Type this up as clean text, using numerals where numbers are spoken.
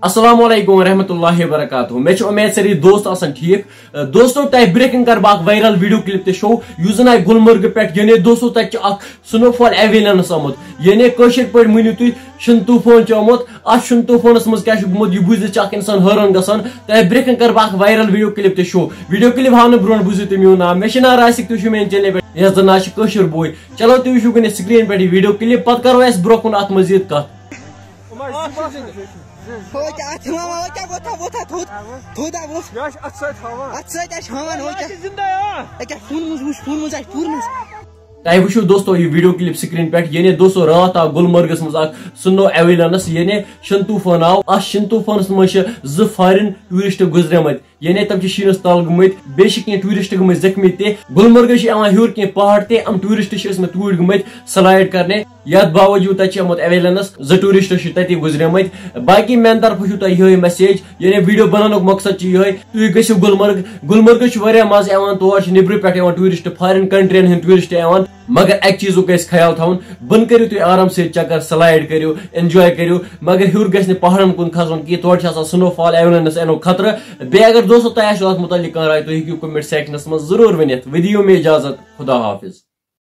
السلام علیکم ورحمۃ اللہ وبرکاتہ میں امید ساری دوست آسان ٹھیک دوستو تہ بریکنگ کر باق وائرل ویڈیو کلپ تے شو یس زن گلمرگ پہ یعنی دوستو تک سنو فال ایویلنس آمت یعنی کشر پہ منو تھی شن طوفان آمت ات شن طوفانس مز کیا گومت یہ بوزت انسان حیران گژھان تہ بریکنگ کر باق وائرل ویڈیو کلپ تے شو ویڈیو کلپ ہاؤ برو بوزو تھی میون نام مے ناو راسک تھی میان چینل پہ یس زن نا کشر بوے چلو تھی وچو گے سکرین پہ ویڈیو کلپ پتہ کرو اس برو کن ات مزید کت تہ وچو دوستو یہ ویڈیو کلپ سکرین پہ یعنی دوستو رات آو گلمرگس مز سنو ایویلنس یعنی شن طوفان آو اس شن طوفانس مز ز فارن ٹورسٹ گزرمت یعنی تم شینس تل گمت بیش کی ٹورسٹ گمت زخمی تہ گلمرگ ہور کی پہاڑ تہ ام ٹورسٹ توڑ گمت سلائڈ کرنے یت باوجود تک آمت ایویلنس ز ٹورسٹ تتی گزرمت باقی میان طرف تہ یہ میسیج یعنی ویڈیو بنانک مقصد یہ تھی گھو گلمرگ گلمرگ مز تور نبر پہ ٹورسٹ فارن کنٹرین ہند ٹورسٹ مگر ایک چیزوں گھس خیال تھون بن کرو تھی آرام سے چکر سلائڈ کرو انجوائے کرو مگر ہور گھس پہاڑن کن کھسن کی تور سنو فال ایویلنس اینو خطرہ بی اگر دوستو تہ ات متعلق کانٛہہ راے تُہۍ ہیٚکِو کمنٹ سیکشنس منٛز ضرور ؤنِتھ ودِیو مےٚ اجازت خدا حافظ.